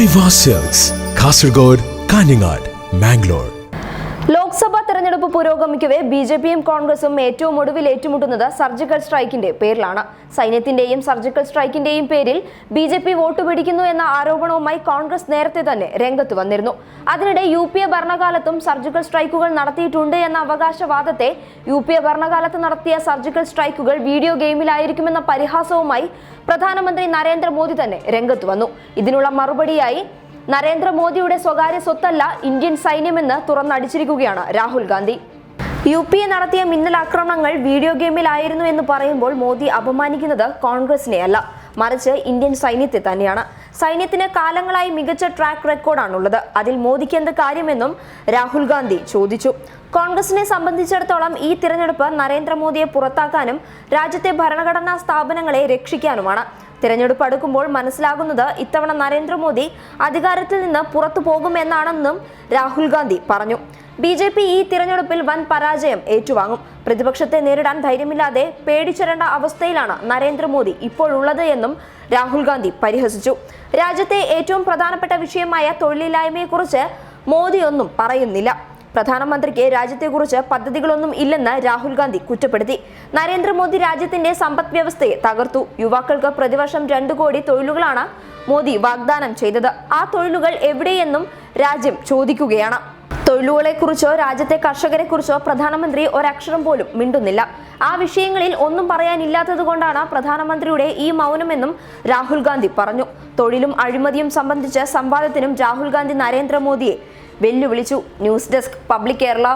Aiwa silks, Kasaragod, Kanhangad, Mangalore. Lok Sabha തെരഞ്ഞെടുപ്പ് പുരോഗമിക്കവേ ബിജെപിയും കോൺഗ്രസും ഏറ്റവും ഒടുവിൽ ഏറ്റുമുട്ടുന്നത് സർജിക്കൽ സ്ട്രൈക്കിന്റെ പേരിലാണ്. സൈന്യത്തിന്റെയും സർജിക്കൽ സ്ട്രൈക്കിന്റെയും പേരിൽ ബിജെപി വോട്ട് പിടിക്കുന്നു എന്ന ആരോപണവുമായി കോൺഗ്രസ് നേരത്തെ തന്നെ രംഗത്ത് വന്നിരുന്നു. അതിനിടെ UPA ഭരണകാലത്തും സർജിക്കൽ സ്ട്രൈക്കുകൾ നടത്തിയിട്ടുണ്ട് എന്ന അവകാശവാദത്തെ UPA ഭരണകാലത്ത് നടത്തിയ സർജിക്കൽ സ്ട്രൈക്കുകൾ വീഡിയോ ഗെയിമിലായിരിക്കുമെന്ന പരിഹാസവുമായി പ്രധാനമന്ത്രി നരേന്ദ്രമോദി തന്നെ രംഗത്ത് വന്നു. ഇതിനുള്ള മറുപടിയായി നരേന്ദ്രമോദിയുടെ സ്വകാര്യ സ്വത്തല്ല ഇന്ത്യൻ സൈന്യമെന്ന് തുറന്നടിച്ചിരിക്കുകയാണ് രാഹുൽ ഗാന്ധി. UPA നടത്തിയ മിന്നലാക്രമണങ്ങൾ വീഡിയോ ഗെയിമിലായിരുന്നു എന്ന് പറയുമ്പോൾ മോദി അപമാനിക്കുന്നത് കോൺഗ്രസിനെ അല്ല, മറിച്ച് ഇന്ത്യൻ സൈന്യത്തെ തന്നെയാണ്. സൈന്യത്തിന് കാലങ്ങളായി മികച്ച ട്രാക്ക് റെക്കോർഡാണുള്ളത്. അതിൽ മോദിക്ക് എന്ത് കാര്യമെന്നും രാഹുൽ ഗാന്ധി ചോദിച്ചു. കോൺഗ്രസിനെ സംബന്ധിച്ചിടത്തോളം ഈ തിരഞ്ഞെടുപ്പ് നരേന്ദ്രമോദിയെ പുറത്താക്കാനും രാജ്യത്തെ ഭരണഘടനാ സ്ഥാപനങ്ങളെ രക്ഷിക്കാനുമാണ്. തിരഞ്ഞെടുപ്പ് അടുക്കുമ്പോൾ മനസ്സിലാകുന്നത് ഇത്തവണ നരേന്ദ്രമോദി അധികാരത്തിൽ നിന്ന് പുറത്തു പോകുമെന്നാണെന്നും രാഹുൽ ഗാന്ധി പറഞ്ഞു. BJP ഈ തിരഞ്ഞെടുപ്പിൽ വൻ പരാജയം ഏറ്റുവാങ്ങും. പ്രതിപക്ഷത്തെ നേരിടാൻ ധൈര്യമില്ലാതെ പേടിച്ചിരേണ്ട അവസ്ഥയിലാണ് നരേന്ദ്രമോദി ഇപ്പോഴുള്ളത് എന്നും രാഹുൽ ഗാന്ധി പരിഹസിച്ചു. രാജ്യത്തെ ഏറ്റവും പ്രധാനപ്പെട്ട വിഷയമായ തൊഴിലില്ലായ്മയെക്കുറിച്ച് മോദി ഒന്നും പറയുന്നില്ല. പ്രധാനമന്ത്രിക്ക് രാജ്യത്തെക്കുറിച്ച് പദ്ധതികളൊന്നും ഇല്ലെന്ന് രാഹുൽ ഗാന്ധി കുറ്റപ്പെടുത്തി. നരേന്ദ്രമോദി രാജ്യത്തിന്റെ സമ്പദ് വ്യവസ്ഥയെ തകർത്തു. യുവാക്കൾക്ക് പ്രതിവർഷം 2 കോടി തൊഴിലുകളാണ് മോദി വാഗ്ദാനം ചെയ്തത്. ആ തൊഴിലുകൾ എവിടെയെന്നും രാജ്യം ചോദിക്കുകയാണ്. തൊഴിലുകളെക്കുറിച്ചോ രാജ്യത്തെ കർഷകരെക്കുറിച്ചോ പ്രധാനമന്ത്രി ഒരക്ഷരം പോലും മിണ്ടുന്നില്ല. ആ വിഷയങ്ങളിൽ ഒന്നും പറയാനില്ലാത്തത് കൊണ്ടാണ് പ്രധാനമന്ത്രിയുടെ ഈ മൗനമെന്നും രാഹുൽ ഗാന്ധി പറഞ്ഞു. തൊഴിലും അഴിമതിയും സംബന്ധിച്ച സംവാദത്തിനും രാഹുൽ ഗാന്ധി നരേന്ദ്രമോദിയെ വെല്ലുവിളിച്ചു. News desk public Kerala.